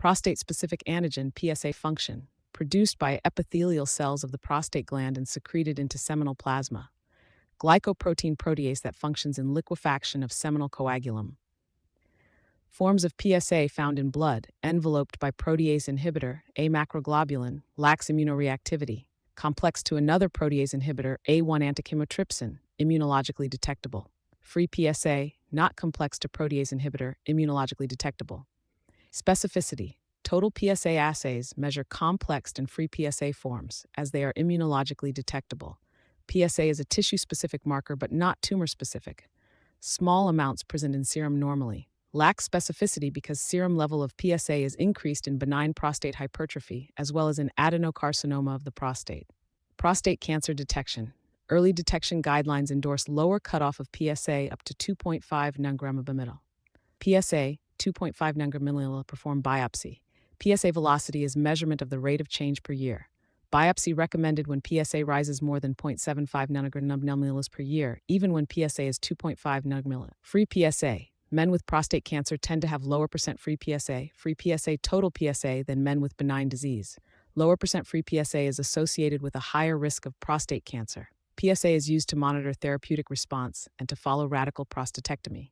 Prostate Specific Antigen (PSA) function, produced by epithelial cells of the prostate gland and secreted into seminal plasma. Glycoprotein protease that functions in liquefaction of seminal coagulum. Forms of PSA found in blood, enveloped by protease inhibitor, A macroglobulin, lacks immunoreactivity. Complex to another protease inhibitor, A1 antichymotrypsin, immunologically detectable. Free PSA, not complex to protease inhibitor, immunologically detectable. Specificity. Total PSA assays measure complex and free PSA forms, as they are immunologically detectable. PSA is a tissue-specific marker but not tumor-specific. Small amounts present in serum normally. Lacks specificity because serum level of PSA is increased in benign prostate hypertrophy as well as in adenocarcinoma of the prostate. Prostate cancer detection. Early detection guidelines endorse lower cutoff of PSA up to 2.5 ng/ml. PSA 2.5 ng/ml perform biopsy. PSA velocity is measurement of the rate of change per year. Biopsy recommended when PSA rises more than 0.75 ng/ml per year, even when PSA is 2.5 ng/ml. Free PSA. Men with prostate cancer tend to have lower % free PSA total PSA than men with benign disease. Lower % free PSA is associated with a higher risk of prostate cancer. PSA is used to monitor therapeutic response and to follow radical prostatectomy.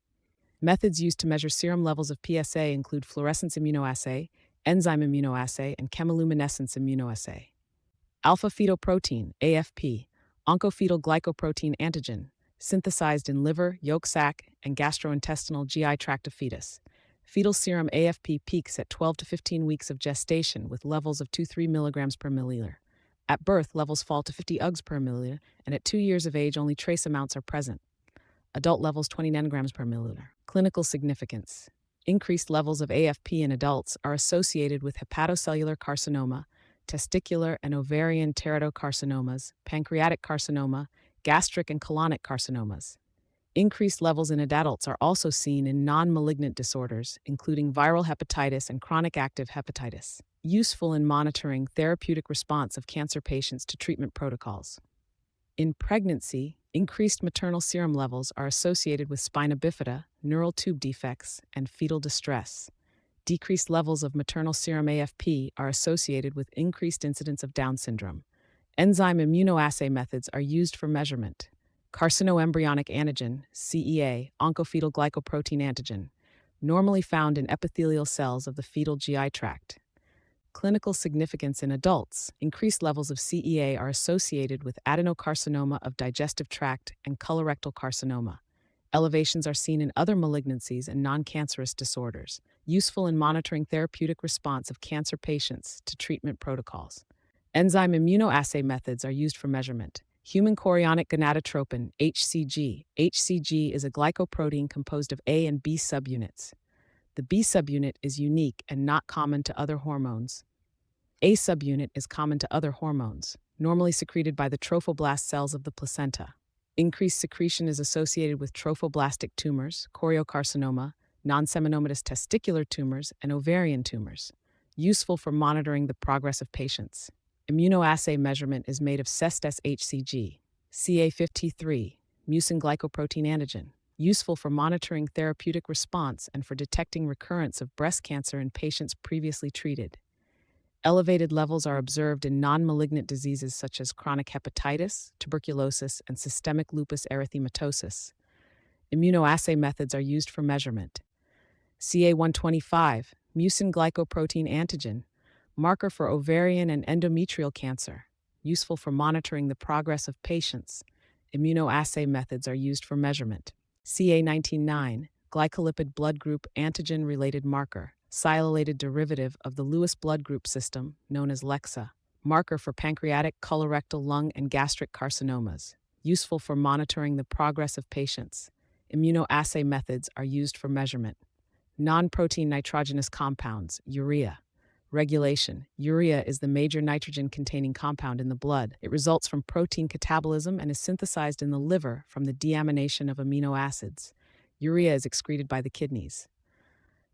Methods used to measure serum levels of PSA include fluorescence immunoassay, enzyme immunoassay, and chemiluminescence immunoassay. Alpha-fetoprotein, AFP, oncofetal glycoprotein antigen, synthesized in liver, yolk sac, and gastrointestinal GI tract of fetus. Fetal serum AFP peaks at 12 to 15 weeks of gestation with levels of 2-3 mg per milliliter. At birth, levels fall to 50 Ug per milliliter, and at 2 years of age, only trace amounts are present. Adult levels 20 nanograms per milliliter. Clinical significance. Increased levels of AFP in adults are associated with hepatocellular carcinoma, testicular and ovarian teratocarcinomas, pancreatic carcinoma, gastric and colonic carcinomas. Increased levels in adults are also seen in non-malignant disorders, including viral hepatitis and chronic active hepatitis. Useful in monitoring therapeutic response of cancer patients to treatment protocols. In pregnancy, increased maternal serum levels are associated with spina bifida, neural tube defects, and fetal distress. Decreased levels of maternal serum AFP are associated with increased incidence of Down syndrome. Enzyme immunoassay methods are used for measurement. Carcinoembryonic Antigen, CEA, oncofetal glycoprotein antigen, normally found in epithelial cells of the fetal GI tract. Clinical significance in adults. Increased levels of CEA are associated with adenocarcinoma of digestive tract and colorectal carcinoma. Elevations are seen in other malignancies and non-cancerous disorders. Useful in monitoring therapeutic response of cancer patients to treatment protocols. Enzyme immunoassay methods are used for measurement. Human chorionic gonadotropin, HCG. HCG is a glycoprotein composed of A and B subunits. The B subunit is unique and not common to other hormones. A subunit is common to other hormones, normally secreted by the trophoblast cells of the placenta. Increased secretion is associated with trophoblastic tumors, choriocarcinoma, non-seminomatous testicular tumors, and ovarian tumors. Useful for monitoring the progress of patients. Immunoassay measurement is made of CESTS HCG, CA53, mucin glycoprotein antigen. Useful for monitoring therapeutic response and for detecting recurrence of breast cancer in patients previously treated. Elevated levels are observed in non-malignant diseases such as chronic hepatitis, tuberculosis, and systemic lupus erythematosus. Immunoassay methods are used for measurement. CA125, mucin glycoprotein antigen, marker for ovarian and endometrial cancer, useful for monitoring the progress of patients. Immunoassay methods are used for measurement. CA199, glycolipid blood group antigen-related marker, sialylated derivative of the Lewis blood group system, known as LEXA, marker for pancreatic, colorectal, lung, and gastric carcinomas, useful for monitoring the progress of patients. Immunoassay methods are used for measurement. Nonprotein nitrogenous compounds, Urea. Regulation. Urea is the major nitrogen-containing compound in the blood. It results from protein catabolism and is synthesized in the liver from the deamination of amino acids. Urea is excreted by the kidneys.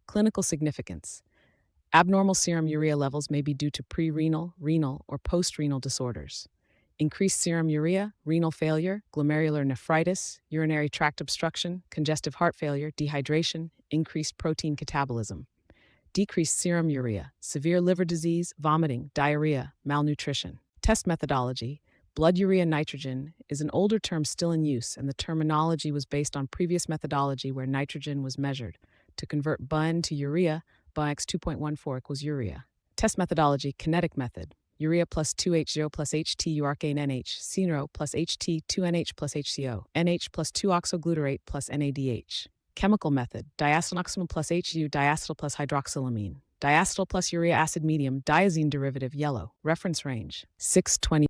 Clinical significance. Abnormal serum urea levels may be due to pre-renal, renal, or post-renal disorders. Increased serum urea, renal failure, glomerular nephritis, urinary tract obstruction, congestive heart failure, dehydration, increased protein catabolism. decreased serum urea, severe liver disease, vomiting, diarrhea, malnutrition. Test methodology. Blood urea nitrogen is an older term still in use, and the terminology was based on previous methodology where nitrogen was measured. To convert BUN to urea, BUX 2.14 equals urea. Test methodology. Kinetic method. Urea plus 2H0 plus HT urarcane NH, CNO plus HT 2NH plus HCO, NH plus 2-oxoglutarate plus NADH. Chemical method. Diacetonoxamine plus HU, diacetyl plus hydroxylamine. Diacetyl plus urea acid medium, diazine derivative yellow. Reference range 620.